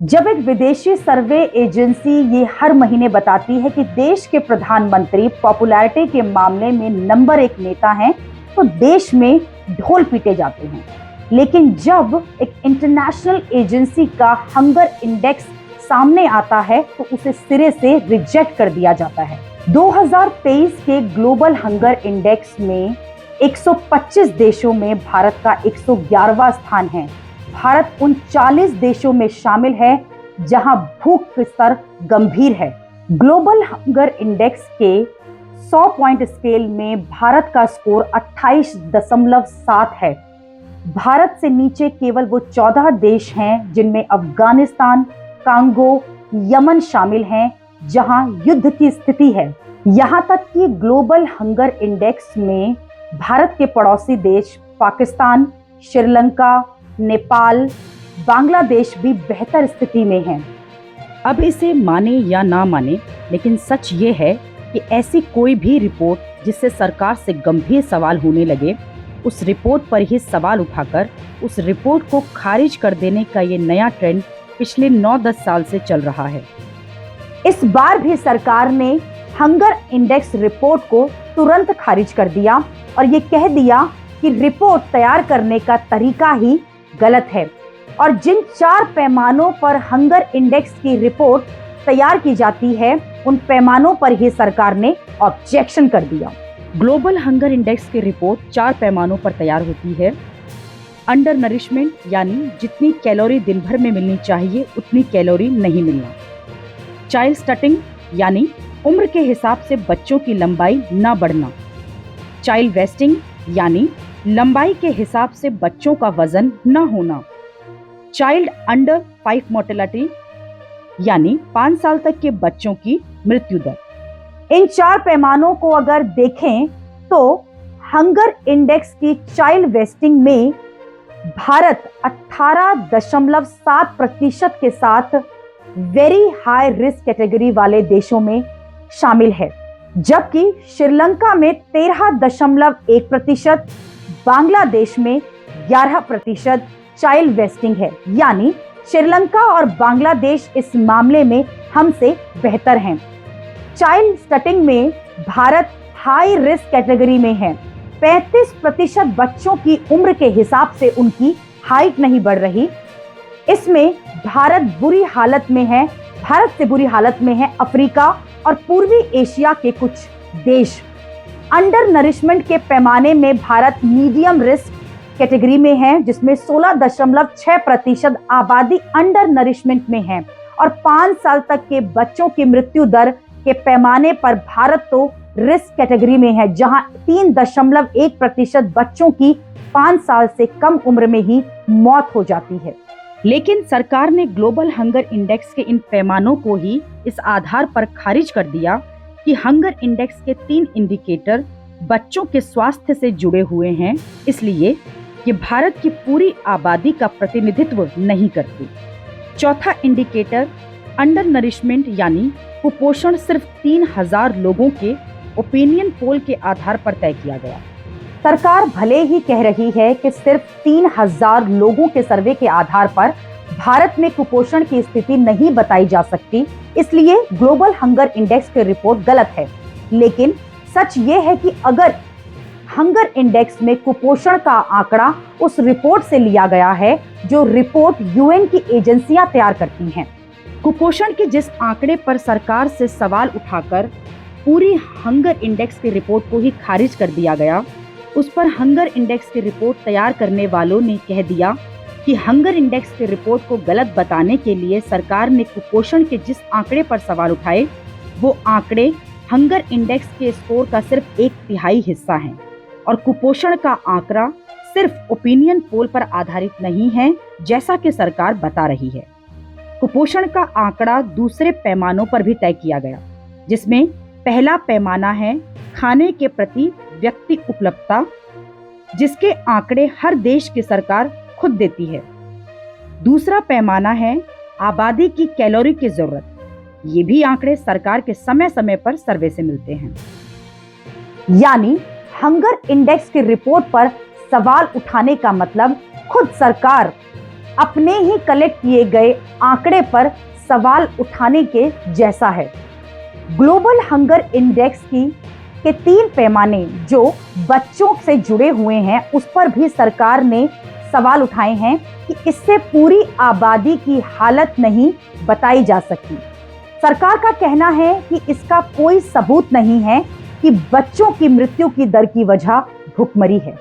जब एक विदेशी सर्वे एजेंसी ये हर महीने बताती है कि देश के प्रधानमंत्री पॉपुलैरिटी के मामले में नंबर 1 नेता हैं, तो देश में ढोल पीटे जाते हैं। लेकिन जब एक इंटरनेशनल एजेंसी का हंगर इंडेक्स सामने आता है तो उसे सिरे से रिजेक्ट कर दिया जाता है। 2023 के ग्लोबल हंगर इंडेक्स में 125 देशों में भारत का 111वां स्थान है। भारत उन 40 देशों में शामिल है जहां भूख का स्तर गंभीर है। ग्लोबल हंगर इंडेक्स के 100 पॉइंट स्केल में भारत का स्कोर 28.7 है। भारत से नीचे केवल वो 14 देश हैं जिनमें अफगानिस्तान, कांगो, यमन शामिल हैं, जहां युद्ध की स्थिति है। यहां तक कि ग्लोबल हंगर इंडेक्स में भारत के पड़ोसी देश पाकिस्तान, श्रीलंका, नेपाल, बांग्लादेश भी बेहतर स्थिति में हैं। अब इसे माने या ना माने, लेकिन सच ये है कि ऐसी कोई भी रिपोर्ट जिससे सरकार से गंभीर सवाल होने लगे, उस रिपोर्ट पर ही सवाल उठाकर उस रिपोर्ट को खारिज कर देने का ये नया ट्रेंड पिछले 9-10 साल से चल रहा है। इस बार भी सरकार ने हंगर इंडेक्स रिपोर्ट को तुरंत खारिज कर दिया और ये कह दिया कि रिपोर्ट तैयार करने का तरीका ही गलत है और जिन 4 पैमानों पर हंगर इंडेक्स की रिपोर्ट तैयार की जाती है, उन पैमानों पर ही सरकार ने ऑब्जेक्शन कर दिया। ग्लोबल हंगर इंडेक्स की रिपोर्ट 4 पैमानों पर तैयार होती है। अंडर नरिशमेंट, यानी जितनी कैलोरी दिन भर में मिलनी चाहिए उतनी कैलोरी नहीं मिलना। चाइल्ड स्टटिंग, यानी उम्र के हिसाब से बच्चों की लंबाई ना बढ़ना। चाइल्ड वेस्टिंग, यानी लंबाई के हिसाब से बच्चों का वजन न होना। चाइल्ड अंडर 5 मोर्टेलिटी, यानी 5 साल तक के बच्चों की मृत्यु दर। इन 4 पैमानों को अगर देखें तो हंगर इंडेक्स की चाइल्ड वेस्टिंग में भारत 18.7% के साथ वेरी हाई रिस्क कैटेगरी वाले देशों में शामिल है, जबकि श्रीलंका में 13.1%, बांग्लादेश में 11% चाइल्ड वेस्टिंग है। यानी श्रीलंका और बांग्लादेश इस मामले में हमसे बेहतर हैं। चाइल्ड स्टटिंग में भारत हाई रिस्क कैटेगरी में है। 35% बच्चों की उम्र के हिसाब से उनकी हाइट नहीं बढ़ रही। इसमें भारत बुरी हालत में है। भारत से बुरी हालत में है अफ्रीका और पूर्वी एशिया के कुछ देश। अंडर नरिशमेंट के पैमाने में भारत मीडियम रिस्क कैटेगरी में है, जिसमें 16.6% आबादी अंडर नरिशमेंट में है और 5 साल तक के बच्चों की मृत्यु दर के पैमाने पर भारत तो रिस्क कैटेगरी में है, जहां 3.1% बच्चों की 5 साल से कम उम्र में ही मौत हो जाती है। लेकिन सरकार ने ग्लोबल हंगर इंडेक्स के इन पैमानों को ही इस आधार पर खारिज कर दिया कि हंगर इंडेक्स के 3 इंडिकेटर बच्चों के स्वास्थ्य से जुड़े हुए हैं, इसलिए ये भारत की पूरी आबादी का प्रतिनिधित्व नहीं करते। चौथा इंडिकेटर अंडर नरिशमेंट, यानी कुपोषण, सिर्फ 3000 लोगों के ओपिनियन पोल के आधार पर तय किया गया। सरकार भले ही कह रही है कि सिर्फ 3000 लोगों के सर्वे के आधार पर भारत में कुपोषण की स्थिति नहीं बताई जा सकती, इसलिए ग्लोबल हंगर इंडेक्स की रिपोर्ट गलत है। लेकिन सच ये है कि अगर हंगर इंडेक्स में कुपोषण का आंकड़ा उस रिपोर्ट से लिया गया है जो रिपोर्ट यूएन की एजेंसियां तैयार करती हैं। कुपोषण के जिस आंकड़े पर सरकार से सवाल उठाकर पूरी हंगर इंडेक्स की रिपोर्ट को ही खारिज कर दिया गया, उस पर हंगर इंडेक्स की रिपोर्ट तैयार करने वालों ने कह दिया कि हंगर इंडेक्स की रिपोर्ट को गलत बताने के लिए सरकार ने कुपोषण के जिस आंकड़े पर सवाल उठाए, वो आंकड़े हंगर इंडेक्स के स्कोर का सिर्फ 1/3 हिस्सा हैं और कुपोषण का आंकड़ा सिर्फ ओपिनियन पोल पर आधारित नहीं है, जैसा कि सरकार बता रही है। कुपोषण का आंकड़ा दूसरे पैमानों पर भी तय किया गया, जिसमें पहला पैमाना है खाने के प्रति व्यक्ति उपलब्धता, जिसके आंकड़े हर देश की सरकार खुद देती है। दूसरा पैमाना है आबादी की कैलोरी की जरूरत। ये भी आंकड़े सरकार के समय समय पर सर्वे से मिलते हैं। यानी हंगर इंडेक्स की रिपोर्ट पर सवाल उठाने का मतलब खुद सरकार अपने ही कलेक्ट किए गए आंकड़े पर सवाल उठाने के जैसा है। ग्लोबल हंगर इंडेक्स के 3 पैमाने जो बच्चों से जुड़े हुए हैं, उस पर भी सरकार ने सवाल उठाए हैं कि इससे पूरी आबादी की हालत नहीं बताई जा सकती। सरकार का कहना है कि इसका कोई सबूत नहीं है कि बच्चों की मृत्यु की दर की वजह भुखमरी है।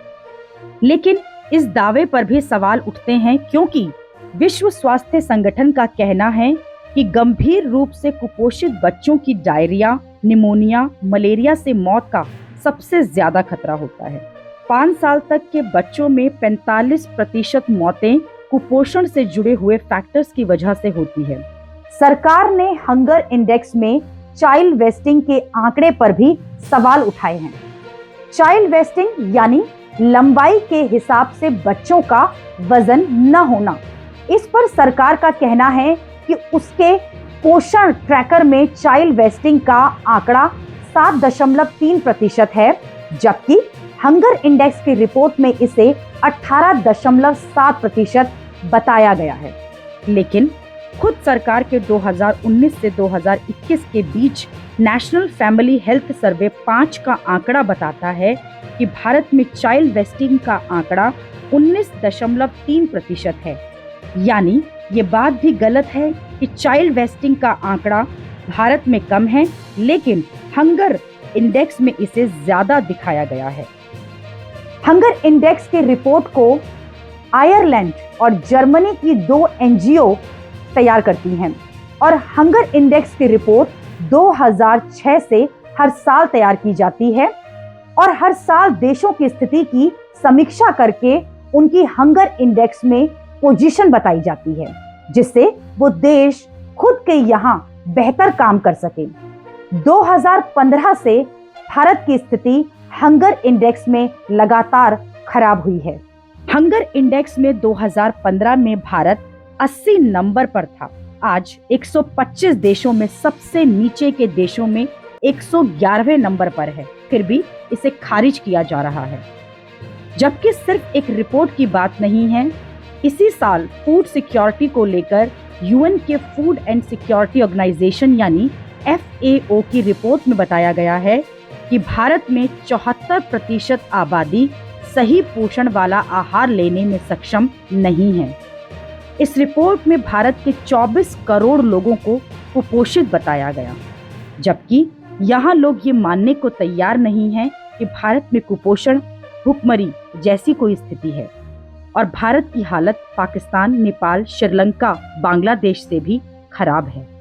लेकिन इस दावे पर भी सवाल उठते हैं क्योंकि विश्व स्वास्थ्य संगठन का कहना है कि गंभीर रूप से कुपोषित बच्चों की डायरिया, निमोनिया, मलेरिया से मौत का सबसे ज्यादा खतरा होता है। 5 साल तक के बच्चों में 45% मौतें कुपोषण से जुड़े हुए फैक्टर्स की वजह से होती है। सरकार ने हंगर इंडेक्स में चाइल्ड वेस्टिंग के आंकड़े पर भी सवाल उठाए हैं। चाइल्ड वेस्टिंग यानी लंबाई के हिसाब से बच्चों का वजन न होना, इस पर सरकार का कहना है कि उसके पोषण ट्रैकर में चाइल्ड वेस्टिंग का आंकड़ा 7.3% है, जबकि हंगर इंडेक्स की रिपोर्ट में इसे 18.7% बताया गया है। लेकिन खुद सरकार के 2019 से 2021 के बीच नेशनल फैमिली हेल्थ सर्वे 5 का आंकड़ा बताता है कि भारत में चाइल्ड वेस्टिंग का आंकड़ा 19.3% है। यानी ये बात भी गलत है कि चाइल्ड वेस्टिंग का आंकड़ा भारत में कम है, लेकिन हंगर इंडेक्स में इसे ज्यादा दिखाया गया है। हंगर इंडेक्स की रिपोर्ट को आयरलैंड और जर्मनी की 2 एनजीओ तैयार करती हैं और हंगर इंडेक्स की रिपोर्ट 2006 से हर साल तैयार की जाती है और हर साल देशों की स्थिति की समीक्षा करके उनकी हंगर इंडेक्स में पोजीशन बताई जाती है, जिससे वो देश खुद के यहाँ बेहतर काम कर सके। 2015 से भारत की स्थिति हंगर इंडेक्स में लगातार खराब हुई है। हंगर इंडेक्स में 2015 में भारत 80 नंबर पर था। आज 125 देशों में सबसे नीचे के देशों में 111वें नंबर पर है, फिर भी इसे खारिज किया जा रहा है। जबकि सिर्फ एक रिपोर्ट की बात नहीं है, इसी साल फूड सिक्योरिटी को लेकर यूएन के फूड एंड सिक्योरिटी ऑर्गेनाइजेशन यानी FAO की रिपोर्ट में बताया गया है कि भारत में 74% आबादी सही पोषण वाला आहार लेने में सक्षम नहीं है। इस रिपोर्ट में भारत के 24 करोड़ लोगों को कुपोषित बताया गया, जबकि यहाँ लोग ये मानने को तैयार नहीं हैं कि भारत में कुपोषण, भुखमरी जैसी कोई स्थिति है और भारत की हालत पाकिस्तान, नेपाल, श्रीलंका, बांग्लादेश से भी खराब है।